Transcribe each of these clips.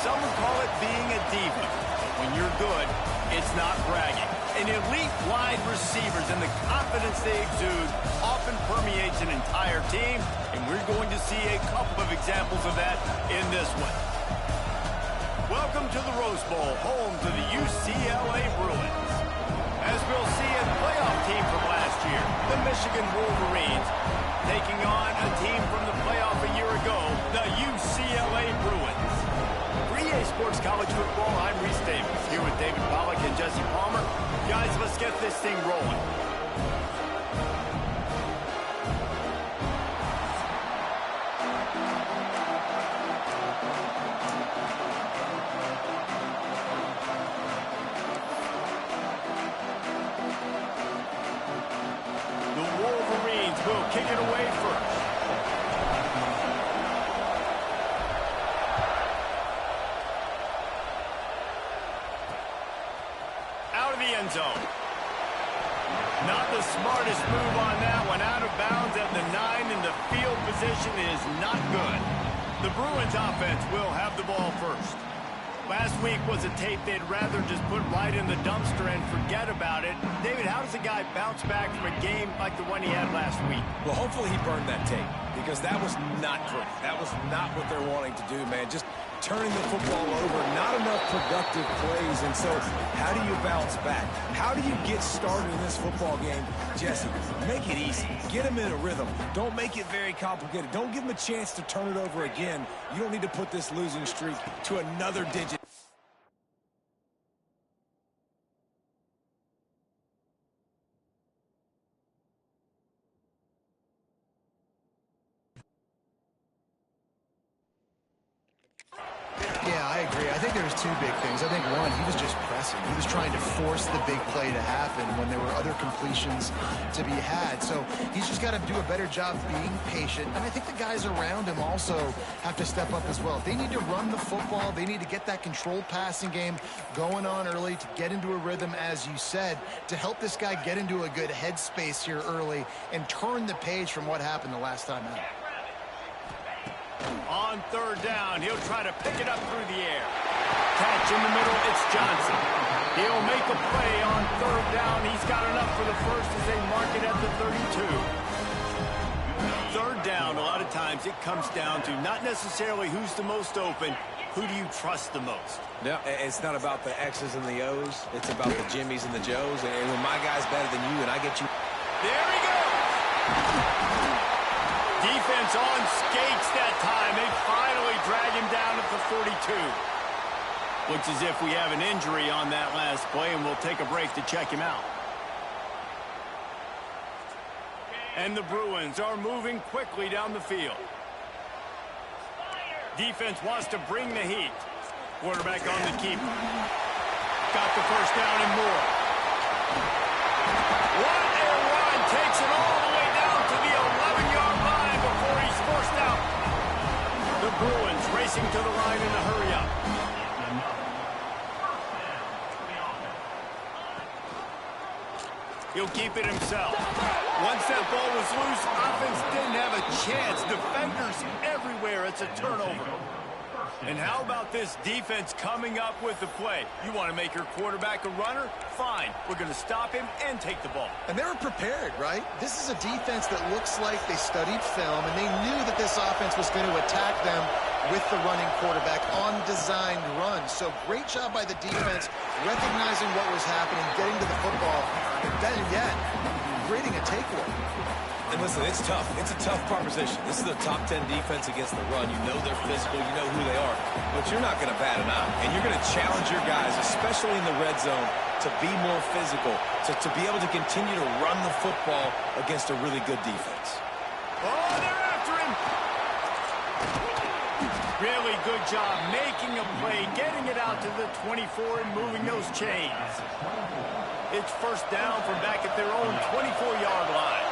some would call it being a diva. But when you're good, it's not bragging. And elite wide receivers and the confidence they exude often permeates an entire team, and we're going to see a couple of examples of that in this one. Welcome to the Rose Bowl, home to the UCLA Bruins. As we'll see, a playoff team from last year, the Michigan Wolverines, taking on a team from the playoff a year ago, the UCLA Bruins. For EA Sports College Football, I'm Reese Davis, here with David Pollack and Jesse Palmer. Guys, let's get this thing rolling. Will kick it away first. Out of the end zone. Not the smartest move on that one. Out of bounds at the 9, and the field position is not good. The Bruins offense will have the ball first. Last week was a tape they'd rather just put right in the dumpster and forget about it. David, how does a guy bounce back from a game like the one he had last week? Well, hopefully he burned that tape, because that was not great. That was not what they're wanting to do, man. Just turning the football over, not enough productive plays. And so how do you bounce back? How do you get started in this football game? Jesse, make it easy. Get him in a rhythm. Don't make it very complicated. Don't give him a chance to turn it over again. You don't need to put this losing streak to another digit. Yeah, I agree. I think there's two big things. I think, one, he was just pressing. He was trying to force the big play to happen when there were other completions to be had. So he's just got to do a better job being patient. And I think the guys around him also have to step up as well. They need to run the football. They need to get that controlled passing game going on early to get into a rhythm, as you said, to help this guy get into a good headspace here early and turn the page from what happened the last time out. On third down, he'll try to pick it up through the air. Catch in the middle, it's Johnson. He'll make a play on third down. He's got enough for the first as they mark it at the 32. Third down, a lot of times it comes down to not necessarily who's the most open, who do you trust the most? No, it's not about the X's and the O's. It's about the Jimmys and the Joes. And when my guy's better than you and I get you. There he goes. Defense on skates that time. They finally drag him down at the 42. Looks as if we have an injury on that last play, and we'll take a break to check him out. And the Bruins are moving quickly down the field. Defense wants to bring the heat. Quarterback on the keeper. Got the first down and more. What a run. Takes it all the way down to the 11-yard line before he's forced out. The Bruins racing to the line in a hurry-up. He'll keep it himself. Once that ball was loose, offense didn't have a chance. Defenders everywhere. It's a turnover. And how about this defense coming up with the play? You want to make your quarterback a runner? Fine. We're going to stop him and take the ball. And they were prepared, right? This is a defense that looks like they studied film, and they knew that this offense was going to attack them with the running quarterback on designed runs. So great job by the defense, recognizing what was happening, getting to the football, and better yet, creating a takeaway. And listen, it's tough. It's a tough proposition. This is a top 10 defense against the run. You know they're physical. You know who they are. But you're not going to bat an eye. And you're going to challenge your guys, especially in the red zone, to be more physical, to be able to continue to run the football against a really good defense. Oh, they're after him. Really good job making a play, getting it out to the 24 and moving those chains. It's first down from back at their own 24-yard line.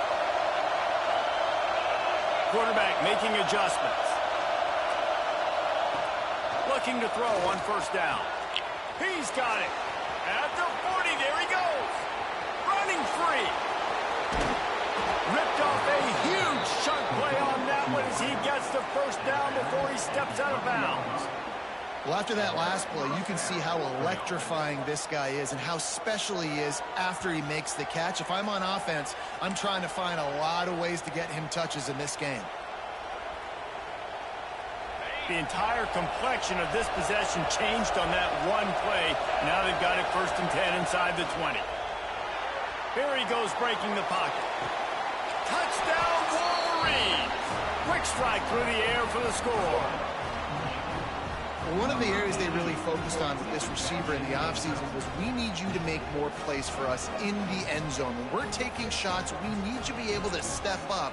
Quarterback making adjustments. Looking to throw on first down. He's got it. At the 40, there he goes. Running free. Ripped off a huge chunk play on that one as he gets the first down before he steps out of bounds. Well, after that last play, you can see how electrifying this guy is and how special he is after he makes the catch. If I'm on offense, I'm trying to find a lot of ways to get him touches in this game. The entire complexion of this possession changed on that one play. Now they've got it 1st and 10 inside the 20. Here he goes breaking the pocket. Touchdown Wolverines! Quick strike through the air for the score. One of the areas they really focused on with this receiver in the offseason was we need you to make more plays for us in the end zone. When we're taking shots, we need you to be able to step up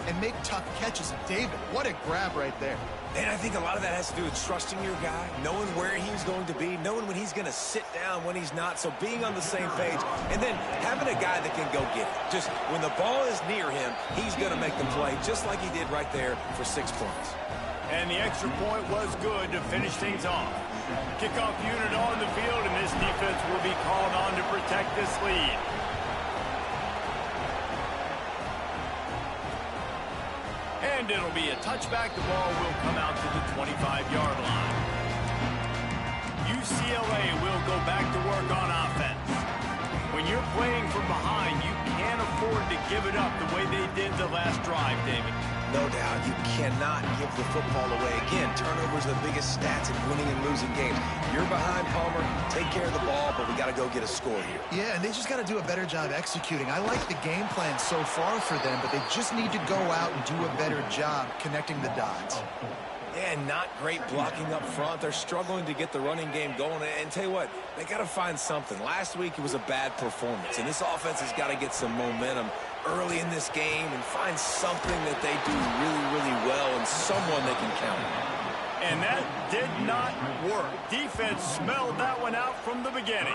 and make tough catches. And David, what a grab right there. And I think a lot of that has to do with trusting your guy, knowing where he's going to be, knowing when he's going to sit down, when he's not, so being on the same page, and then having a guy that can go get it. Just when the ball is near him, he's going to make the play, just like he did right there for 6 points. And the extra point was good to finish things off. Kickoff unit on the field, and this defense will be called on to protect this lead. And it'll be a touchback. The ball will come out to the 25-yard line. UCLA will go back to work on offense. When you're playing from behind, you can't afford to give it up the way they did the last drive, David. No doubt, you cannot give the football away. Again, turnovers are the biggest stats in winning and losing games. You're behind, Palmer, take care of the ball, but we got to go get a score here. Yeah, and they just got to do a better job executing. I like the game plan so far for them, but they just need to go out and do a better job connecting the dots. Yeah, not great blocking up front. They're struggling to get the running game going. And tell you what, they got to find something. Last week it was a bad performance, and this offense has got to get some momentum early in this game and find something that they do really, really well and someone they can count on. And that did not work. Defense smelled that one out from the beginning.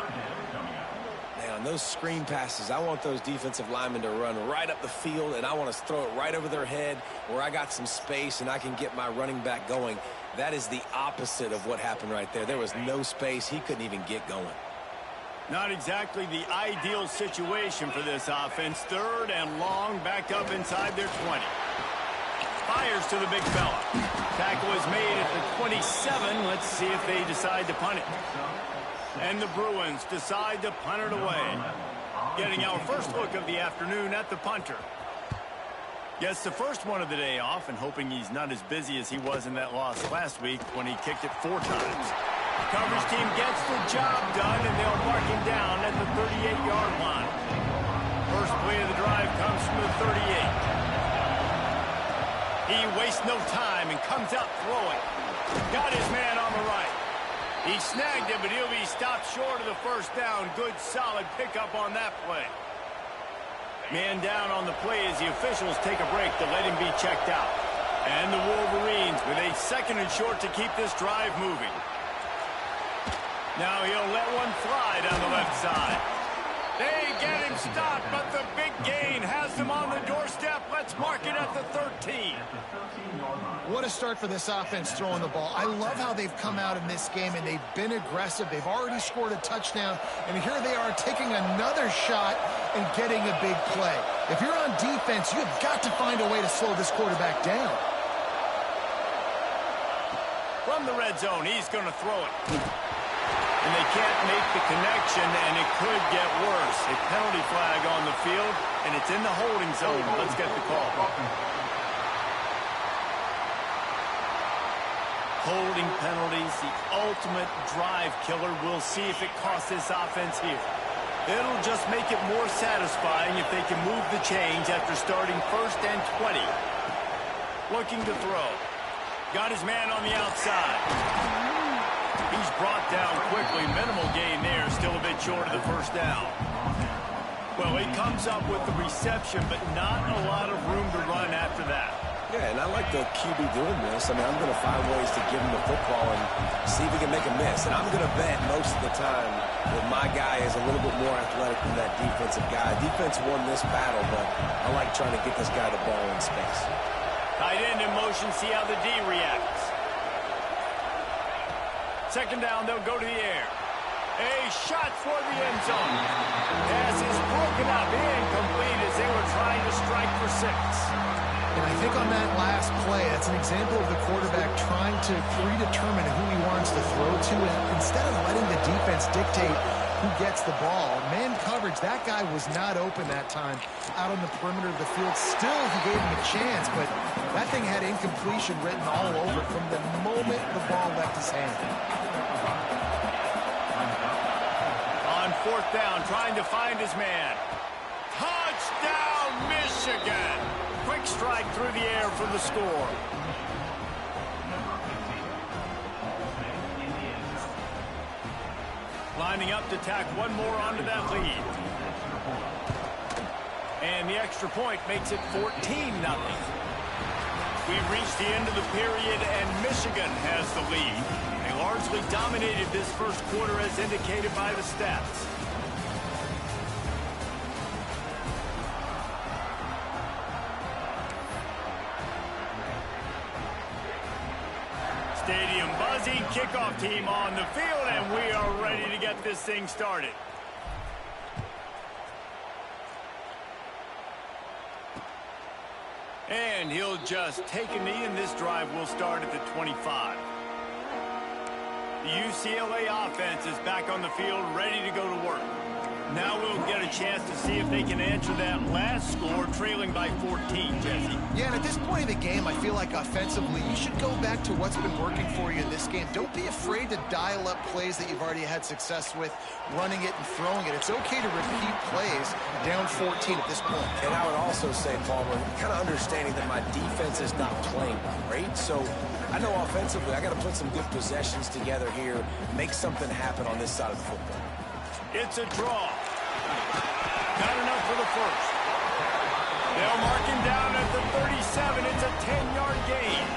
Now, on those screen passes, I want those defensive linemen to run right up the field, and I want to throw it right over their head where I got some space and I can get my running back going. That is the opposite of what happened right there. There was no space. He couldn't even get going. Not exactly the ideal situation for this offense. 3rd and long, back up inside their 20. Fires to the big fella. Tackle is made at the 27. Let's see if they decide to punt it. And the Bruins decide to punt it away. Getting our first look of the afternoon at the punter. Gets the first one of the day off, and hoping he's not as busy as he was in that loss last week when he kicked it 4 times. Coverage team gets the job done, and they'll mark him down at the 38-yard line. First play of the drive comes from the 38. He wastes no time and comes out throwing. Got his man on the right. He snagged him, but he'll be stopped short of the first down. Good, solid pickup on that play. Man down on the play as the officials take a break to let him be checked out. And the Wolverines with a 2nd and short to keep this drive moving. Now he'll let one fly down the left side. They get him stopped, but the big gain has him on the doorstep. Let's mark it at the 13. What a start for this offense throwing the ball. I love how they've come out in this game, and they've been aggressive. They've already scored a touchdown, and here they are taking another shot and getting a big play. If you're on defense, you've got to find a way to slow this quarterback down. From the red zone, he's going to throw it. And they can't make the connection, and it could get worse. A penalty flag on the field, and it's in the holding zone. Let's get the call. Holding penalties, the ultimate drive killer. We'll see if it costs this offense here. It'll just make it more satisfying if they can move the chains after starting 1st and 20. Looking to throw. Got his man on the outside. He's brought down quickly. Minimal gain there. Still a bit short of the first down. Well, he comes up with the reception, but not a lot of room to run after that. Yeah, and I like the QB doing this. I mean, I'm going to find ways to give him the football and see if he can make a miss. And I'm going to bet most of the time that my guy is a little bit more athletic than that defensive guy. Defense won this battle, but I like trying to get this guy the ball in space. Tight end in motion, see how the D reacts. 2nd down, they'll go to the air. A shot for the end zone. Pass is broken up, incomplete as they were trying to strike for 6. And I think on that last play, that's an example of the quarterback trying to predetermine who he wants to throw to, and instead of letting the defense dictate who gets the ball. Man coverage, that guy was not open that time out on the perimeter of the field. Still, he gave him a chance, but that thing had incompletion written all over from the moment the ball left his hand. On fourth down, trying to find his man. Touchdown, Michigan! Quick strike through the air for the score. Lining up to tack one more onto that lead. And the extra point makes it 14-0. We've reached the end of the period, and Michigan has the lead. They largely dominated this first quarter as indicated by the stats. Stadium buzzing, kickoff team on the field, and we are ready to get this thing started. And he'll just take a knee, and this drive will start at the 25. The UCLA offense is back on the field, ready to go to work. Now we'll get a chance to see if they can answer that last score, trailing by 14, Jesse. Yeah, and at this point of the game, I feel like offensively, you should go back to what's been working for you in this game. Don't be afraid to dial up plays that you've already had success with, running it and throwing it. It's okay to repeat plays down 14 at this point. And I would also say, Palmer, kind of understanding that my defense is not playing great, so I know offensively I got to put some good possessions together here, make something happen on this side of the football. It's a draw. Not enough for the first. They'll mark him down at the 37. It's a 10-yard gain.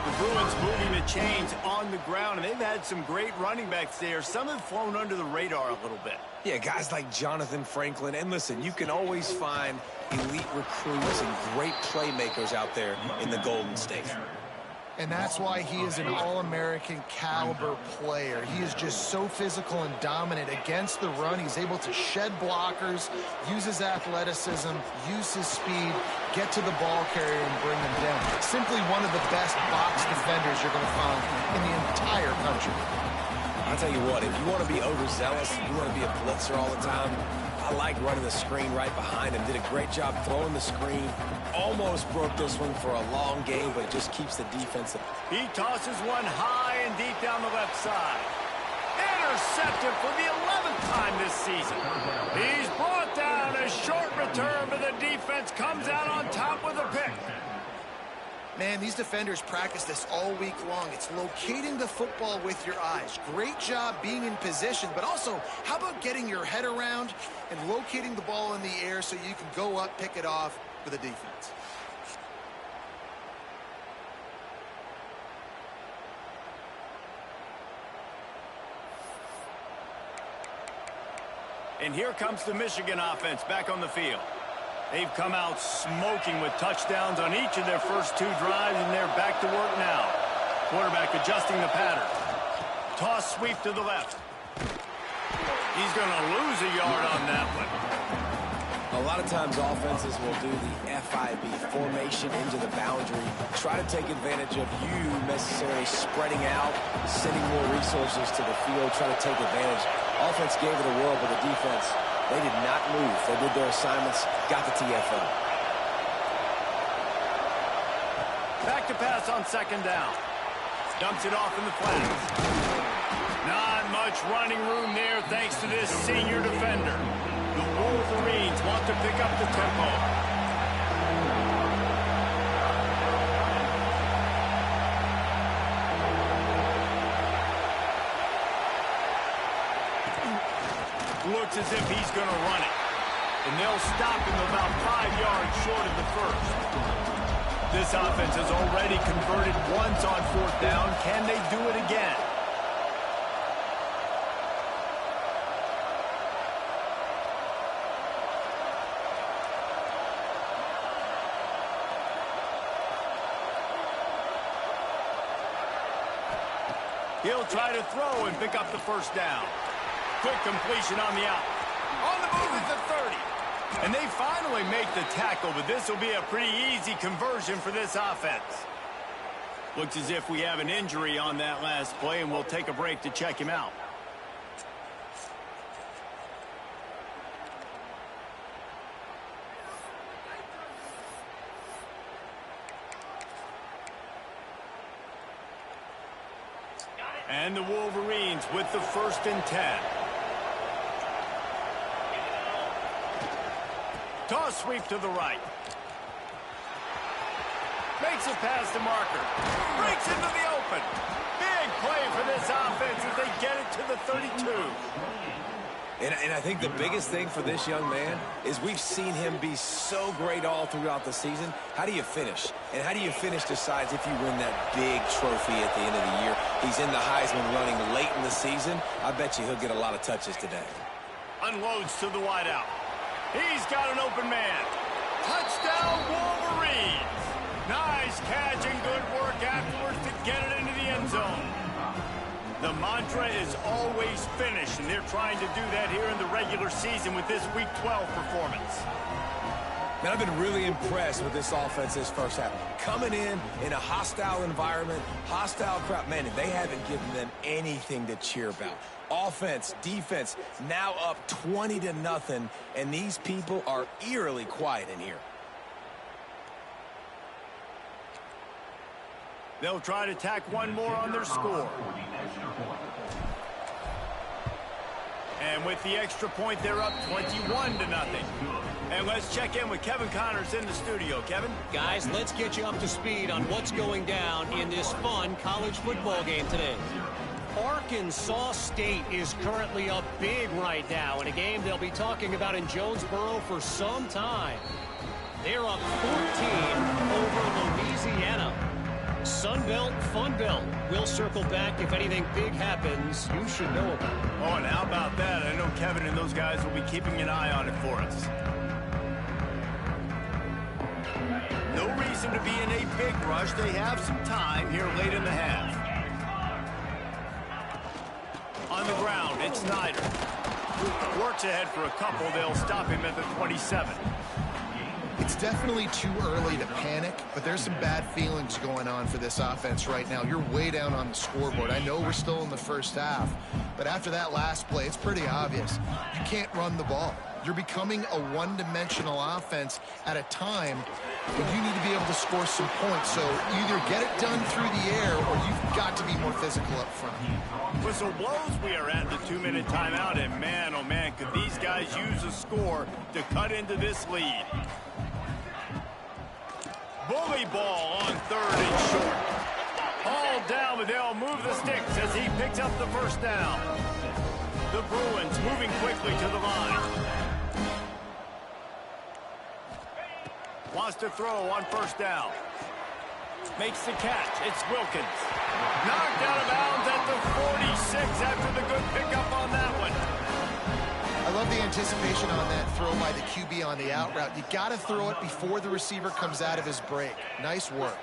The Bruins moving the chains on the ground, and they've had some great running backs there. Some have flown under the radar a little bit. Yeah, guys like Jonathan Franklin. And listen, you can always find elite recruits and great playmakers out there in the Golden State. And that's why he is an All-American caliber player. He is just so physical and dominant against the run. He's able to shed blockers, use his athleticism, use his speed, get to the ball carrier and bring him down. Simply one of the best box defenders you're going to find in the entire country. I'll tell you what, if you want to be overzealous, if you want to be a blitzer all the time, I like running the screen right behind him. Did a great job throwing the screen. Almost broke this one for a long game, but it just keeps the defense. He tosses one high and deep down the left side. Intercepted for the 11th time this season. He's brought down. A short return, but the defense comes out on top with a pick. Man, these defenders practice this all week long. It's locating the football with your eyes. Great job being in position, but also, how about getting your head around and locating the ball in the air so you can go up, pick it off for the defense. And here comes the Michigan offense back on the field. They've come out smoking with touchdowns on each of their first two drives, and they're back to work now. Quarterback adjusting the pattern. Toss sweep to the left. He's going to lose a yard on that one. A lot of times offenses will do the FIB, formation into the boundary, try to take advantage of you necessarily spreading out, sending more resources to the field, try to take advantage. Offense gave it a whirl, but the defense, they did not move. They did their assignments, got the TFL. Back to pass on second down. Dumps it off in the flats. Not much running room there thanks to this senior defender. The Wolverines want to pick up the tempo. Looks as if he's going to run it. And they'll stop him about 5 yards short of the first. This offense has already converted once on fourth down. Can they do it again? He'll try to throw and pick up the first down. Quick completion on the out. On the move at the 30. And they finally make the tackle, but this will be a pretty easy conversion for this offense. Looks as if we have an injury on that last play, and we'll take a break to check him out. And the Wolverines with the 1st and 10. Toss sweep to the right. Makes it past the marker. Breaks into the open. Big play for this offense as they get it to the 32. And I think the biggest thing for this young man is we've seen him be so great all throughout the season. How do you finish? And how do you finish decides if you win that big trophy at the end of the year. He's in the Heisman running late in the season. I bet you he'll get a lot of touches today. Unloads to the wideout. He's got an open man. Touchdown, Wolverines. Nice catch and good work afterwards to get it into the end zone. The mantra is always finish, and they're trying to do that here in the regular season with this Week 12 performance. Man, I've been really impressed with this offense this first half. Coming in a hostile environment, hostile crowd. Man, they haven't given them anything to cheer about. Offense, defense, now up 20-0, and these people are eerily quiet in here. They'll try to tack one more on their score. And with the extra point, they're up 21-0. And let's check in with Kevin Connors in the studio. Kevin? Guys, let's get you up to speed on what's going down in this fun college football game today. Arkansas State is currently up big right now in a game they'll be talking about in Jonesboro for some time. They're up 14 over Louisiana. Sunbelt, Funbelt. We'll circle back if anything big happens you should know about. Oh, and how about that? I know Kevin and those guys will be keeping an eye on it for us. No reason to be in a big rush. They have some time here late in the half. On the ground, it's Snyder. Works ahead for a couple. They'll stop him at the 27. It's definitely too early to panic, but there's some bad feelings going on for this offense right now. You're way down on the scoreboard. I know we're still in the first half, but after that last play, it's pretty obvious. You can't run the ball. You're becoming a one-dimensional offense at a time when you need to be able to score some points. So either get it done through the air or you've got to be more physical up front. Whistle blows. We are at the 2-minute timeout, and man, oh man, could these guys use a score to cut into this lead. Bully ball on 3rd and short. All down, but they'll move the sticks as he picks up the first down. The Bruins moving quickly to the line. Wants to throw on 1st down. Makes the catch. It's Wilkins. Knocked out of bounds at the 46 after the good pickup on that one. I love the anticipation on that throw by the QB on the out route. You got to throw it before the receiver comes out of his break. Nice work.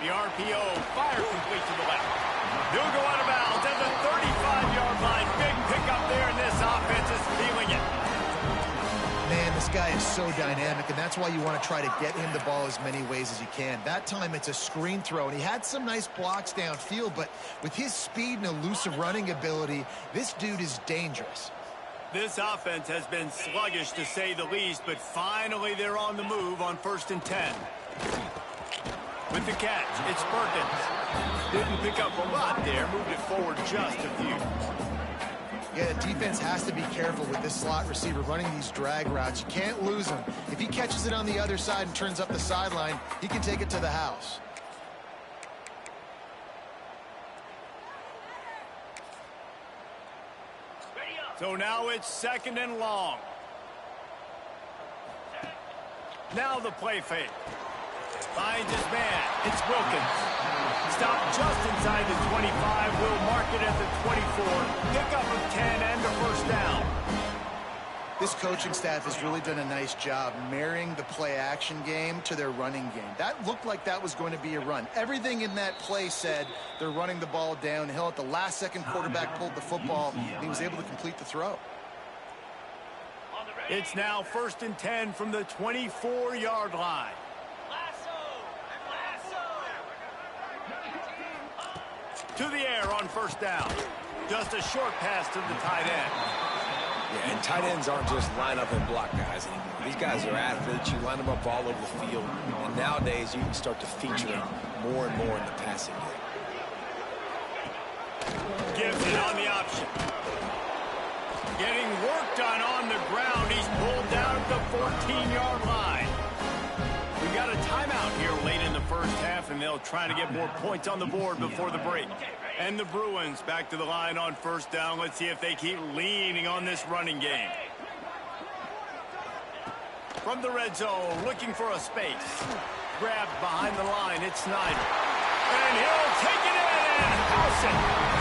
The RPO fire complete to the left. He'll go out of bounds at the 35-yard line. Big pickup there, and this offense is feeling it. Man, this guy is so dynamic, and that's why you want to try to get him the ball as many ways as you can. That time, it's a screen throw, and he had some nice blocks downfield, but with his speed and elusive running ability, this dude is dangerous. This offense has been sluggish, to say the least, but finally they're on the move on 1st and 10. With the catch, it's Perkins. Didn't pick up a lot there, moved it forward just a few. Yeah, the defense has to be careful with this slot receiver running these drag routes. You can't lose him. If he catches it on the other side and turns up the sideline, he can take it to the house. So now it's 2nd and long. Now the play fake. Finds his man. It's Wilkins. Stopped just inside the 25. Will mark it at the 24. Pickup of 10 and the 1st down. this coaching staff has really done a nice job marrying the play-action game to their running game. That looked like that was going to be a run. Everything in that play said they're running the ball downhill. At the last second, quarterback pulled the football, and he was able to complete the throw. It's now 1st and 10 from the 24-yard line. To the air on 1st down. Just a short pass to the tight end. Yeah, and tight ends aren't just line up and block guys anymore. These guys are athletes. You line them up all over the field. And nowadays, you can start to feature them more and more in the passing game. Gives it on the option. Getting work done on the ground. He's pulled down at the 14-yard line. We got a timeout here late in the first half, and they'll try to get more points on the board before the break. And the Bruins back to the line on 1st down. Let's see if they keep leaning on this running game. From the red zone, looking for a space. Grabbed behind the line, it's Snyder. And he'll take it in and house it.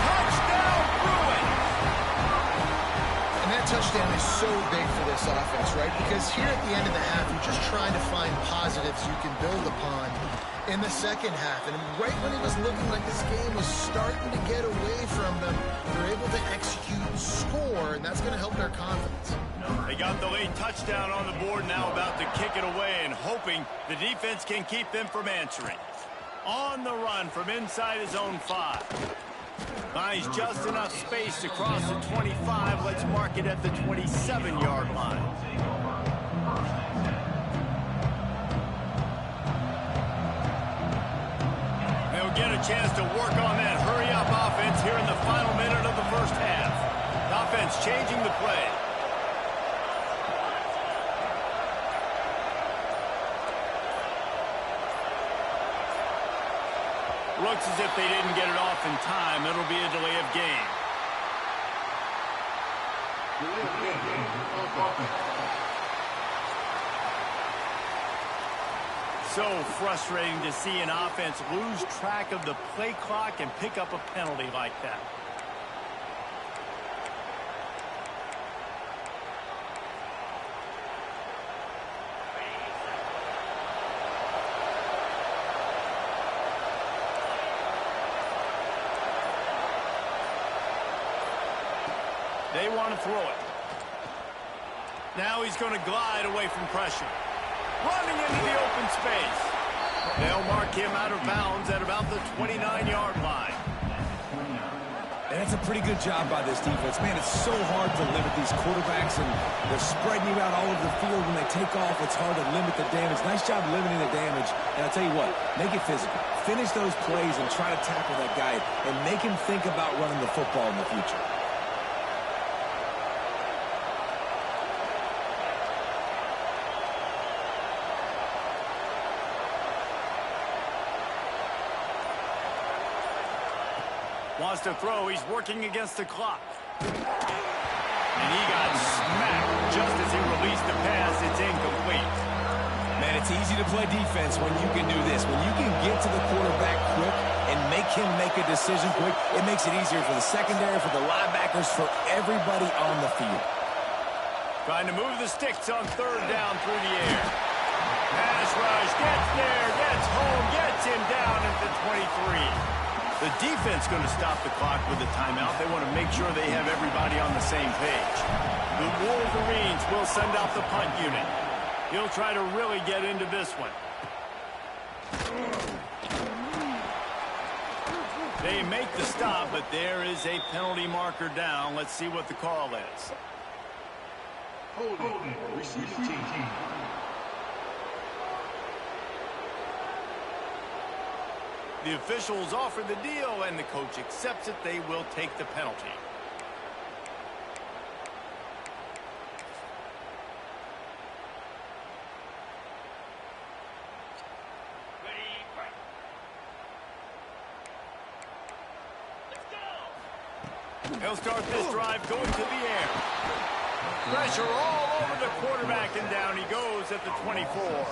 Touchdown, Bruins! And that touchdown is so big for this offense, right? Because here at the end of the half, you're just trying to find positives you can build upon in the second half. And right when it was looking like this game was starting to get away from them, they're able to execute, score, and that's going to help their confidence. They got the late touchdown on the board, now about to kick it away and hoping the defense can keep them from answering. On the run from inside his own 5. Finds just enough space to cross the 25. Let's mark it at the 27-yard line. They'll get a chance to work on that hurry-up offense here in the final minute of the first half. The offense changing the play. Looks as if they didn't get it off in time. It'll be a delay of game. So frustrating to see an offense lose track of the play clock and pick up a penalty like that. They want to throw it. Now he's going to glide away from pressure. Running into the open space. They'll mark him out of bounds at about the 29-yard line. And that's a pretty good job by this defense. Man, it's so hard to limit these quarterbacks, and they're spreading you out all over the field. When they take off, it's hard to limit the damage. Nice job limiting the damage. And I'll tell you what, make it physical. Finish those plays and try to tackle that guy and make him think about running the football in the future. Wants to throw. He's working against the clock. And he got smacked just as he released the pass. It's incomplete. Man, it's easy to play defense when you can do this. When you can get to the quarterback quick and make him make a decision quick, it makes it easier for the secondary, for the linebackers, for everybody on the field. Trying to move the sticks on 3rd down through the air. Pass rush, gets there, gets home, gets him down at the 23. The defense going to stop the clock with a timeout. They want to make sure they have everybody on the same page. The Wolverines will send out the punt unit. He'll try to really get into this one. They make the stop, but there is a penalty marker down. Let's see what the call is. Holding, receiving team. The officials offer the deal, and the coach accepts it. They will take the penalty. He'll start this drive going to the air. Pressure all over the quarterback, and down he goes at the 24.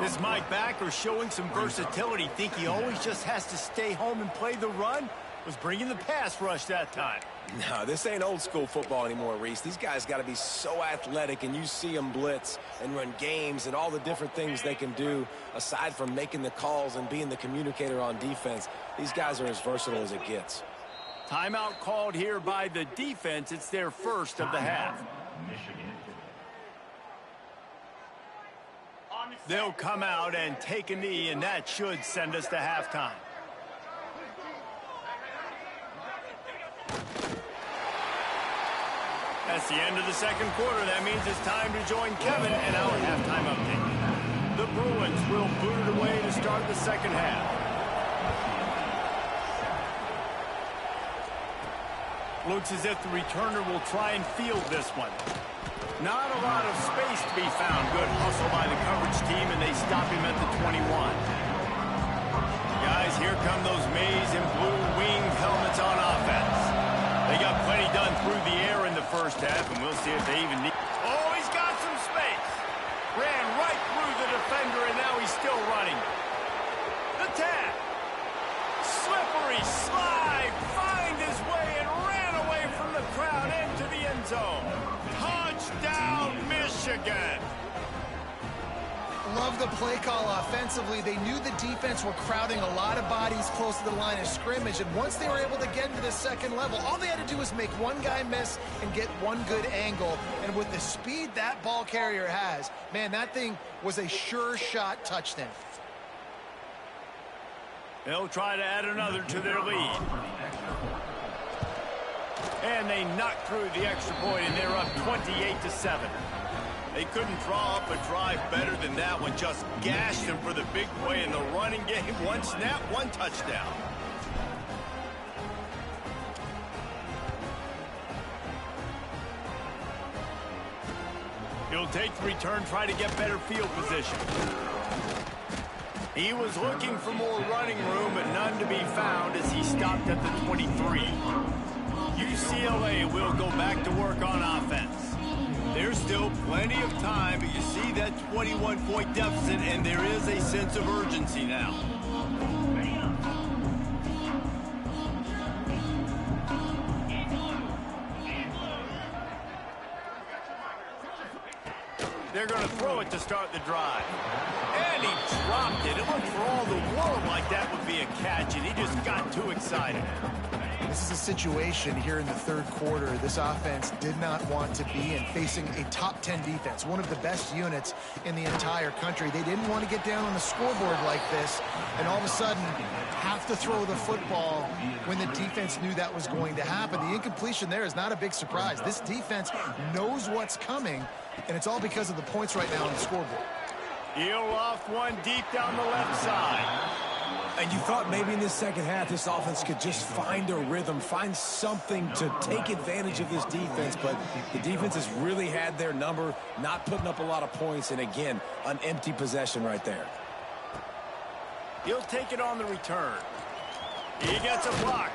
This Mike backer showing some versatility. Think he always just has to stay home and play the run? was bringing the pass rush that time. No, this ain't old school football anymore, Reese. These guys got to be so athletic, and you see them blitz and run games and all the different things they can do aside from making the calls and being the communicator on defense. These guys are as versatile as it gets. Timeout called here by the defense. It's their first of the half. They'll come out and take a knee, and that should send us to halftime. That's the end of the second quarter. That means it's time to join Kevin and our halftime update. The Bruins will boot it away to start the second half. Looks as if the returner will try and field this one. Not a lot of space to be found. Good hustle by the coverage team, and they stop him at the 21. Guys, here come those maize and blue winged helmets on offense. They got plenty done through the air in the first half, and we'll see if they even need... Oh, he's got some space. Ran right through the defender, and now he's still running. The tag. Slippery slide. Find his way and ran away from the crowd into the end zone. Touchdown, Michigan. Love the play call offensively. They knew the defense were crowding a lot of bodies close to the line of scrimmage, and once they were able to get into the second level, all they had to do was make one guy miss and get one good angle. And with the speed that ball carrier has, man, that thing was a sure shot touchdown. They'll try to add another to their lead. And they knock through the extra point, and they're up 28-7. They couldn't draw up a drive better than that one. Just gashed them for the big play in the running game. One snap, one touchdown. He'll take the return, try to get better field position. He was looking for more running room, but none to be found as he stopped at the 23. UCLA will go back to work on offense. There's still plenty of time, but you see that 21-point deficit, and there is a sense of urgency now. They're going to throw it to start the drive. And he dropped it. It looked for all the world like that would be a catch, and he just got too excited. This is a situation here in the third quarter this offense did not want to be in, facing a top 10 defense, one of the best units in the entire country. They didn't want to get down on the scoreboard like this and all of a sudden have to throw the football when the defense knew that was going to happen. The incompletion there is not a big surprise. This defense knows what's coming, and it's all because of the points right now on the scoreboard. He'll loft one deep down the left side. And you thought maybe in this second half this offense could just find a rhythm, find something to take advantage of this defense, but the defense has really had their number, not putting up a lot of points, and again, an empty possession right there. He'll take it on the return. He gets a block.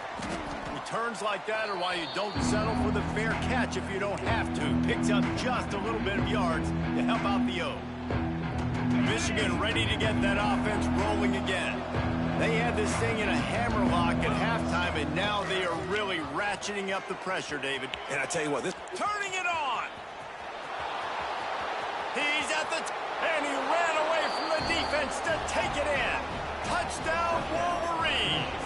Returns like that are why you don't settle for the fair catch if you don't have to. Picks up just a little bit of yards to help out the O. Michigan ready to get that offense rolling again. They had this thing in a hammerlock at halftime, and now they are really ratcheting up the pressure, David. And I tell you what, this... Turning it on! He's at the... and he ran away from the defense to take it in. Touchdown, Wolverines!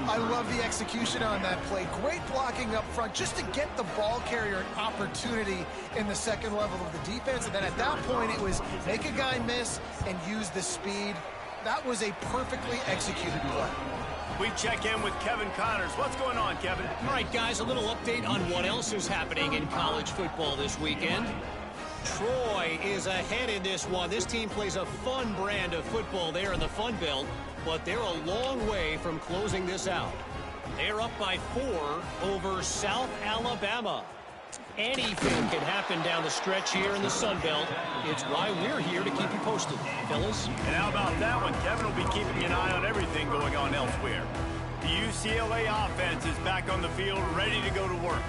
I love the execution on that play. Great blocking up front just to get the ball carrier an opportunity in the second level of the defense. And then at that point, it was make a guy miss and use the speed. That was a perfectly executed play. We check in with Kevin Connors. What's going on, Kevin? All right, guys, a little update on what else is happening in college football this weekend. Troy is ahead in this one. This team plays a fun brand of football there in the Fun Belt, but they're a long way from closing this out. They're up by 4 over South Alabama. Anything can happen down the stretch here in the Sun Belt. It's why we're here to keep you posted, fellas. And how about that one? Kevin will be keeping an eye on everything going on elsewhere. The UCLA offense is back on the field, ready to go to work.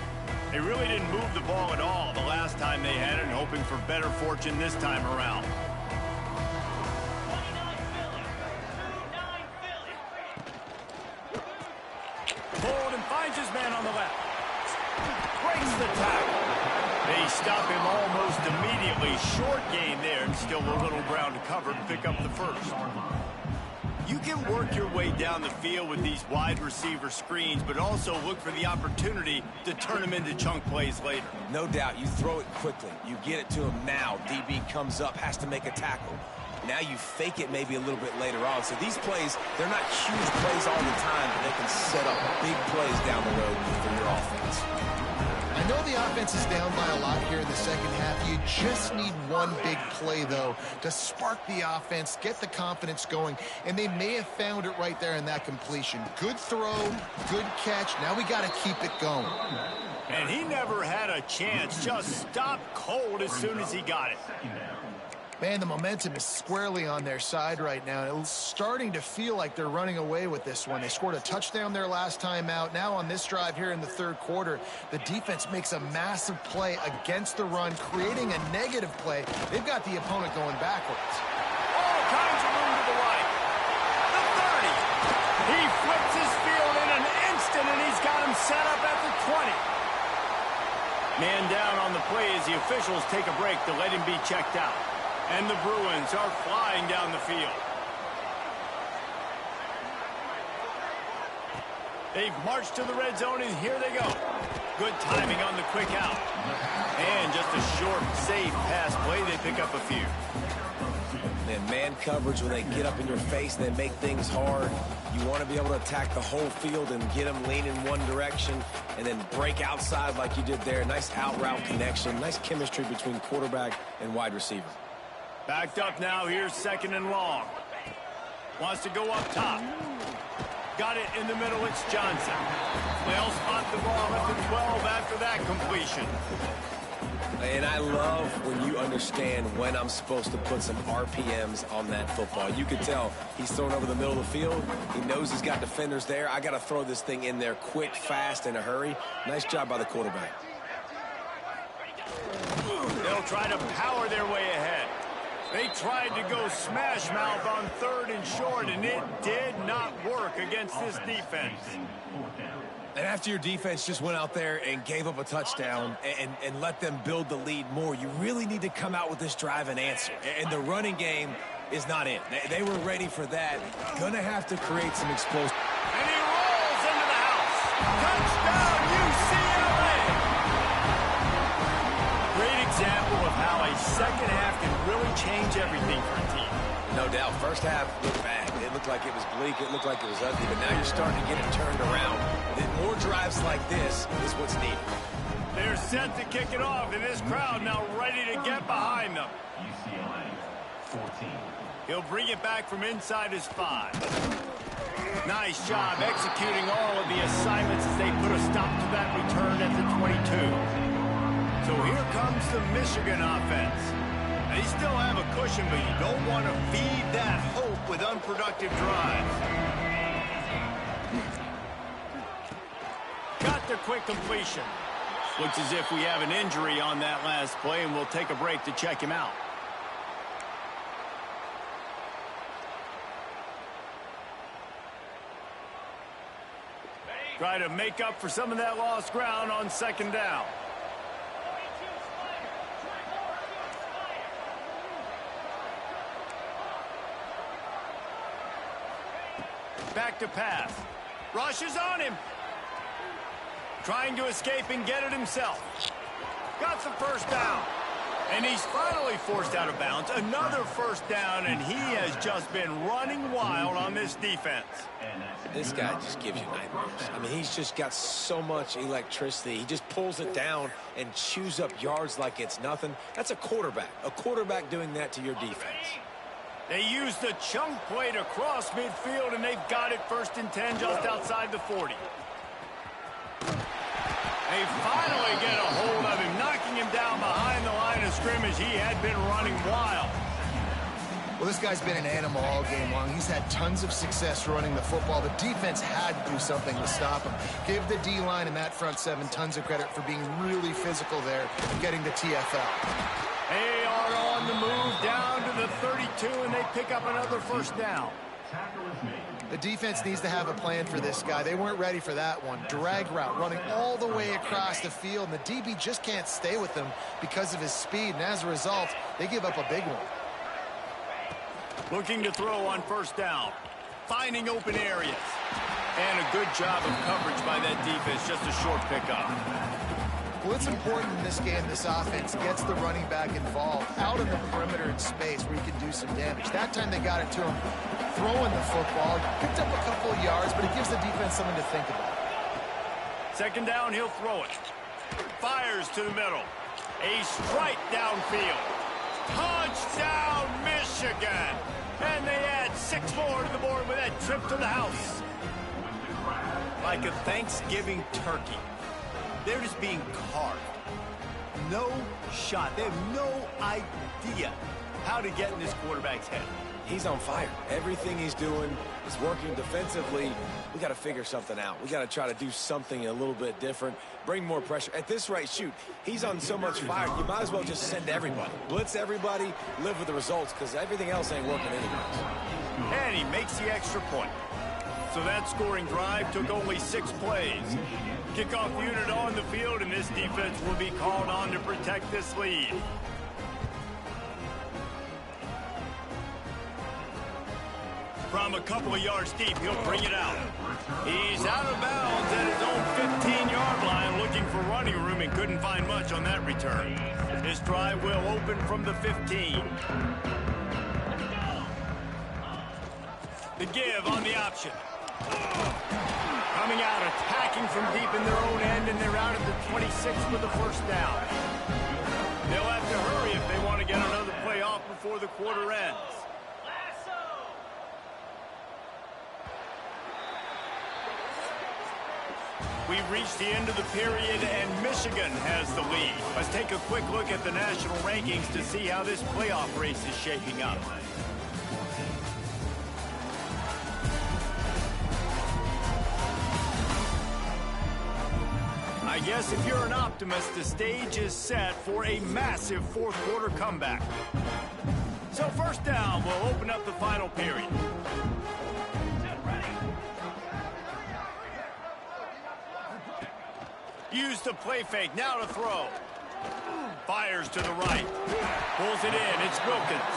They really didn't move the ball at all the last time they had it, hoping for better fortune this time around. cold and finds his man on the left. Breaks the tackle. They stop him almost immediately. Short gain there, and still a little ground to cover to pick up the first. You can work your way down the field with these wide receiver screens, but also look for the opportunity to turn them into chunk plays later. No doubt, you throw it quickly. You get it to him now. DB comes up, has to make a tackle. Now you fake it maybe a little bit later on. So these plays, they're not huge plays all the time, but they can set up big plays down the road for your offense. I know the offense is down by a lot here in the second half. You just need one big play, though, to spark the offense, get the confidence going, and they may have found it right there in that completion. Good throw, good catch. Now we got to keep it going. And he never had a chance. Just stopped cold as soon as he got it. Man, the momentum is squarely on their side right now. It's starting to feel like they're running away with this one. They scored a touchdown their last time out. Now on this drive here in the third quarter, the defense makes a massive play against the run, creating a negative play. They've got the opponent going backwards. All kinds of room to the right. The 30. He flips his field in an instant, and he's got him set up at the 20. Man down on the play as the officials take a break to let him be checked out. And the Bruins are flying down the field. They've marched to the red zone, and here they go. Good timing on the quick out. And just a short, safe pass play. They pick up a few. And man coverage, when they get up in your face, they make things hard. You want to be able to attack the whole field and get them lean in one direction and then break outside like you did there. Nice out route connection. Nice chemistry between quarterback and wide receiver. Backed up now. Here's second and long. Wants to go up top. Got it in the middle. It's Johnson. They'll spot the ball at the 12 after that completion. And I love when you understand when I'm supposed to put some RPMs on that football. You can tell he's thrown over the middle of the field. He knows he's got defenders there. I got to throw this thing in there quick, fast, in a hurry. Nice job by the quarterback. They'll try to power their way ahead. They tried to go smash mouth on third and short, and it did not work against this defense. And after your defense just went out there and gave up a touchdown and let them build the lead more, you really need to come out with this drive and answer. And the running game is not it. They were ready for that. Gonna have to create some explosive. And he rolls into the house. Touchdown, UCLA! Great example of how a second half can really change everything for a team. No doubt. First half looked bad. It looked like it was bleak. It looked like it was ugly. But now you're starting to get it turned around. More drives like this is what's needed. They're set to kick it off, and this crowd now ready to get behind them. UCLA 14. He'll bring it back from inside his 5. Nice job executing all of the assignments as they put a stop to that return at the 22. So here comes the Michigan offense. They still have a cushion, but you don't want to feed that hope with unproductive drives. Got the quick completion. Looks as if we have an injury on that last play, and we'll take a break to check him out. Try to make up for some of that lost ground on second down. Back to pass. Rushes on him. Trying to escape and get it himself. Got the first down. And he's finally forced out of bounds. Another first down, and he has just been running wild on this defense. This guy just gives you nightmares. I mean, he's just got so much electricity. He just pulls it down and chews up yards like it's nothing. That's a quarterback. A quarterback doing that to your defense. They use the chunk play to cross midfield, and they've got it first and 10 just outside the 40. They finally get a hold of him, knocking him down behind the line of scrimmage. He had been running wild. Well, this guy's been an animal all game long. He's had tons of success running the football. The defense had to do something to stop him. Give the D-line and that front seven tons of credit for being really physical there and getting the TFL. They are on the move down to the 32, and they pick up another first down. The defense needs to have a plan for this guy. They weren't ready for that one. Drag route running all the way across the field, and the DB just can't stay with him because of his speed, and as a result, they give up a big one. Looking to throw on first down. Finding open areas. And a good job of coverage by that defense. Just a short pickup. Well, it's important in this game this offense gets the running back involved out in the perimeter in space where he can do some damage. That time they got it to him throwing the football. Picked up a couple of yards, but it gives the defense something to think about. Second down, he'll throw it. Fires to the middle. A strike downfield. Touchdown, Michigan! And they add 6 more to the board with that trip to the house. Like a Thanksgiving turkey. They're just being carved. No shot. They have no idea how to get in this quarterback's head. He's on fire. Everything he's doing is working defensively. We got to figure something out. We got to try to do something a little bit different, bring more pressure. At this rate, shoot, he's on so much fire, you might as well just send everybody. Blitz everybody, live with the results, because everything else ain't working anyways. And he makes the extra point. So that scoring drive took only 6 plays. Kickoff unit on the field, and this defense will be called on to protect this lead. From a couple of yards deep, he'll bring it out. He's out of bounds at his own 15-yard line, looking for running room, and couldn't find much on that return. This drive will open from the 15. The give on the option. Coming out, attacking from deep in their own end, and they're out at the 26 with the first down. They'll have to hurry if they want to get another play off before the quarter ends. We've reached the end of the period, and Michigan has the lead. Let's take a quick look at the national rankings to see how this playoff race is shaping up. I guess if you're an optimist, the stage is set for a massive fourth quarter comeback. So first down will open up the final period. Use the play fake, now to throw. Fires to the right. Pulls it in, it's Wilkins.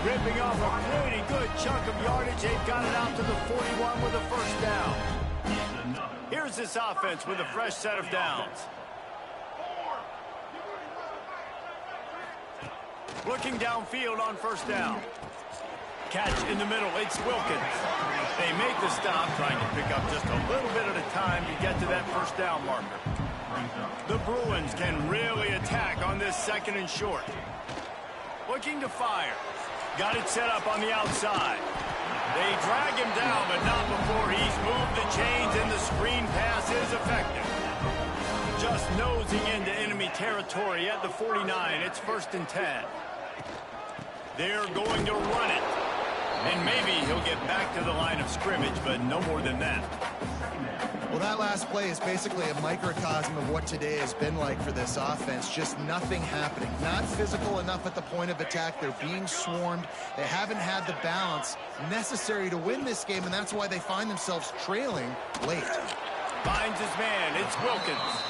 Ripping off a pretty good chunk of yardage. They've got it out to the 41 with a first down. Here's this offense with a fresh set of downs. Looking downfield on first down. Catch in the middle, it's Wilkins. They make the stop, trying to pick up just a little bit at a time to get to that first down marker. The Bruins can really attack on this second and short. Looking to fire. Got it set up on the outside. They drag him down, but not before he's moved the chains, and the screen pass is effective. Just nosing into enemy territory at the 49. It's 1st and 10. They're going to run it. And maybe he'll get back to the line of scrimmage, but no more than that. Well, that last play is basically a microcosm of what today has been like for this offense. Just nothing happening. Not physical enough at the point of attack. They're being swarmed. They haven't had the balance necessary to win this game, and that's why they find themselves trailing late. Finds his man. It's Wilkins.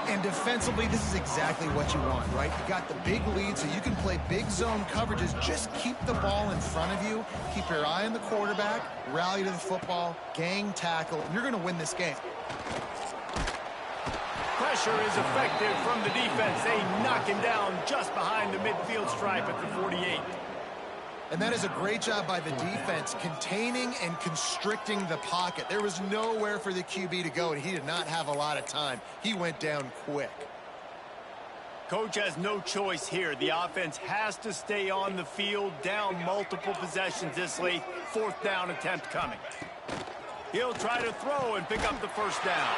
And defensively, this is exactly what you want, right? You got the big lead, so you can play big zone coverages. Just keep the ball in front of you. Keep your eye on the quarterback. Rally to the football. Gang tackle. You're going to win this game. Pressure is effective from the defense. They knock him down just behind the midfield stripe at the 48. And that is a great job by the defense, containing and constricting the pocket. There was nowhere for the QB to go, and he did not have a lot of time. He went down quick. Coach has no choice here. The offense has to stay on the field, down multiple possessions this late. 4th down attempt coming. He'll try to throw and pick up the first down.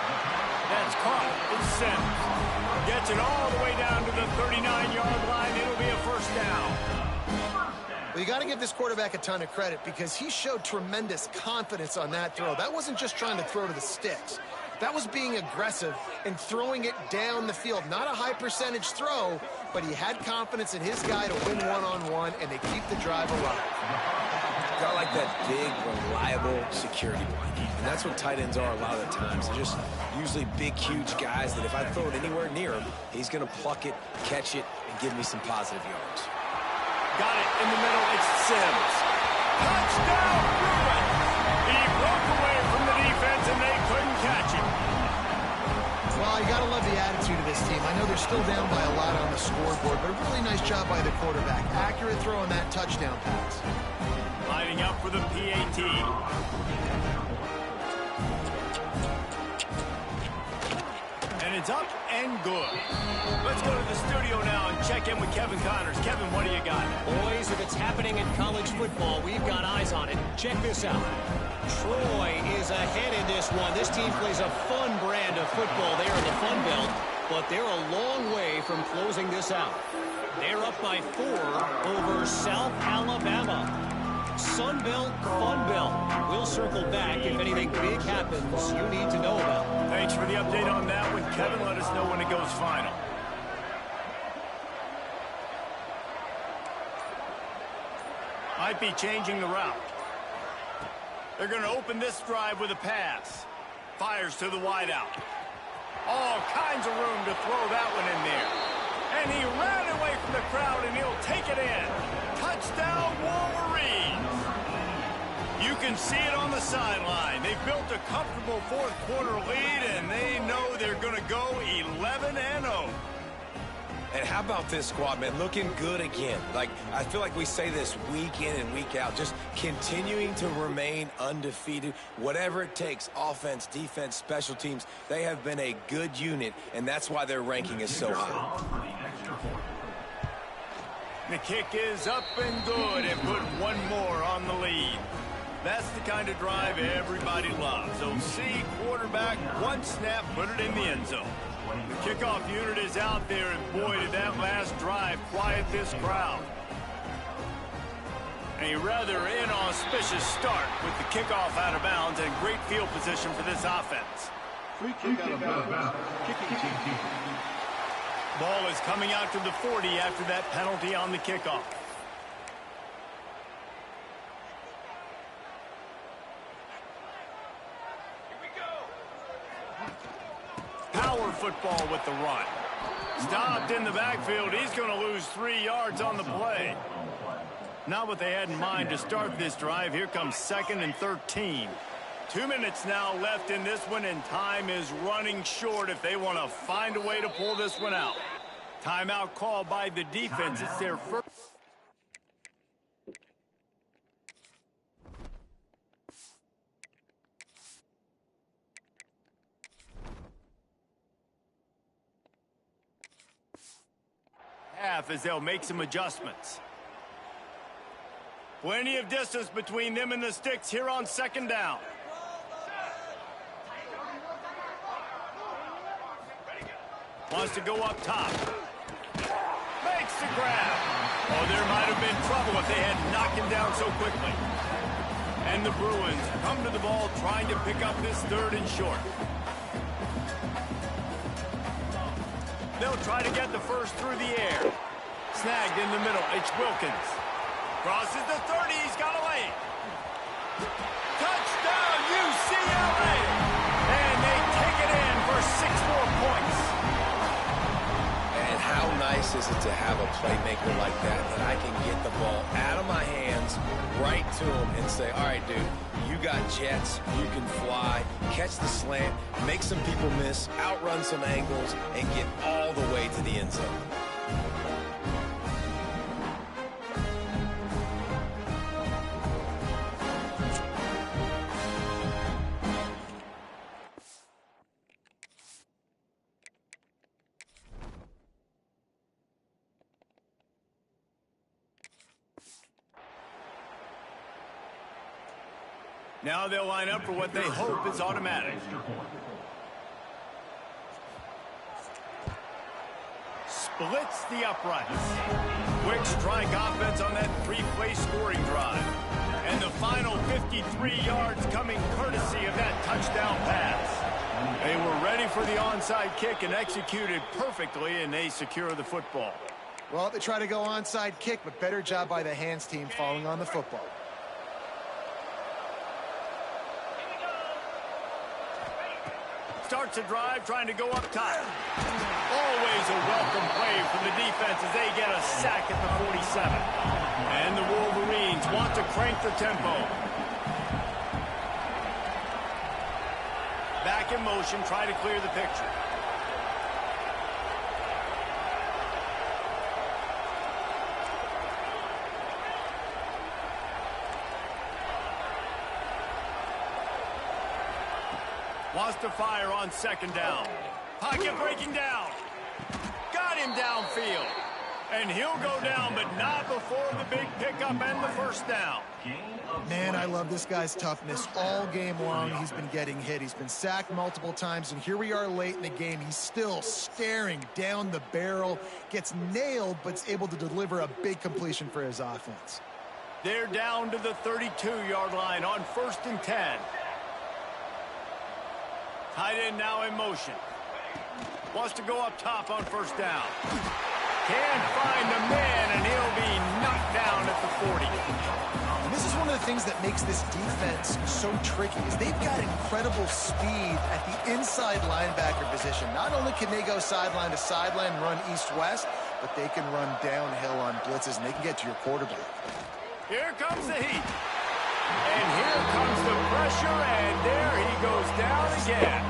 That's caught. It's Sims. Gets it all the way down to the 39-yard line. It'll be a first down. Well, you got to give this quarterback a ton of credit because he showed tremendous confidence on that throw. That wasn't just trying to throw to the sticks. That was being aggressive and throwing it down the field. Not a high percentage throw, but he had confidence in his guy to win one-on-one, and they keep the drive alive. got like that big, reliable security blanket. And that's what tight ends are a lot of the times. They're just usually big, huge guys that if I throw it anywhere near him, he's going to pluck it, catch it, and give me some positive yards. Got it in the middle. It's Sims. Touchdown, Bruins! He broke away from the defense, and they couldn't catch him. Well, you got to love the attitude of this team. I know they're still down by a lot on the scoreboard, but a really nice job by the quarterback. Accurate throw on that touchdown pass. Lining up for the PAT. And it's up and good. Let's go to the studio now and check in with Kevin Connors. Kevin, what do you got? Boys, if it's happening in college football, we've got eyes on it. Check this out. Troy is ahead in this one. This team plays a fun brand of football there in the Fun Belt, but they're a long way from closing this out. They're up by 4 over South Alabama. Sun Belt, Fun Belt. We'll circle back if anything big happens you need to know about. Thanks for the update on that one, Kevin. Let us know when it goes final. Might be changing the route. They're going to open this drive with a pass. Fires to the wideout. All kinds of room to throw that one in there. And he ran away from the crowd, and he'll take it in. Touchdown, Wolverines. You can see it on the sideline. They've built a comfortable fourth-quarter lead, and they know they're going to go 11-0. And how about this squad, man? Looking good again. Like, I feel like we say this week in and week out, just continuing to remain undefeated. Whatever it takes, offense, defense, special teams, they have been a good unit, and that's why their ranking is so high. The kick is up and good, and put one more on the lead. That's the kind of drive everybody loves. OC quarterback, one snap, put it in the end zone. The kickoff unit is out there, and boy, did that last drive quiet this crowd. A rather inauspicious start with the kickoff out of bounds and great field position for this offense. Free kick out of bounds. Kicking team. Ball is coming out to the 40 after that penalty on the kickoff. Power football with the run. Stopped in the backfield. He's going to lose 3 yards on the play. Not what they had in mind to start this drive. Here comes 2nd and 13. 2 minutes now left in this one, and time is running short if they want to find a way to pull this one out. Timeout called by the defense. It's their first. Half as they'll make some adjustments. Plenty of distance between them and the sticks here on 2nd down. Wants to go up top. Makes the grab. Oh, there might have been trouble if they had knocked him down so quickly. And the Bruins come to the ball trying to pick up this 3rd and short. They'll try to get the first through the air. Snagged in the middle. It's Wilkins. Crosses the 30. He's got a lane. Touchdown, UCLA. And they take it in for 6 more points. And how nice is it to have a playmaker like that I can get the ball out of my hands right to him and say, all right, dude, you got jets, you can fly, catch the slant, make some people miss, outrun some angles, and get all the way to the end zone. Now they'll line up for what they hope is automatic. Splits the uprights. Quick strike offense on that 3-play scoring drive. And the final 53 yards coming courtesy of that touchdown pass. They were ready for the onside kick and executed perfectly, and they secure the football. Well, they try to go onside kick, but better job by the hands team falling on the football. Starts a drive trying to go up top. Always a welcome play from the defense as they get a sack at the 47. And the Wolverines want to crank the tempo. Back in motion, try to clear the picture. Wants to fire on second down. Pocket breaking down. Got him downfield. And he'll go down, but not before the big pickup and the first down. Man, I love this guy's toughness. All game long, he's been getting hit. He's been sacked multiple times, and here we are late in the game. He's still staring down the barrel, gets nailed, but is able to deliver a big completion for his offense. They're down to the 32-yard line on 1st and 10. Tight end now in motion. Wants to go up top on first down. Can't find the man, and he'll be knocked down at the 40. And this is one of the things that makes this defense so tricky is they've got incredible speed at the inside linebacker position. Not only can they go sideline to sideline, run east-west, but they can run downhill on blitzes, and they can get to your quarterback. Here comes the heat. And here comes the pressure, and there he goes down again.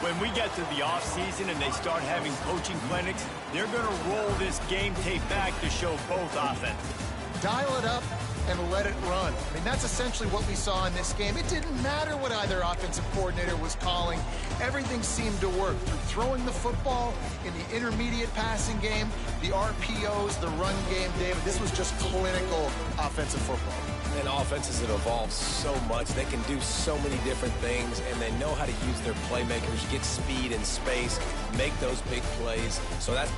When we get to the offseason and they start having coaching clinics, they're going to roll this game tape back to show both offenses. Dial it up and let it run. I mean, that's essentially what we saw in this game. It didn't matter what either offensive coordinator was calling. Everything seemed to work. Through throwing the football in the intermediate passing game, the RPOs, the run game, David, this was just clinical offensive football. And offenses have evolved so much. They can do so many different things, and they know how to use their playmakers, get speed and space, make those big plays. So that's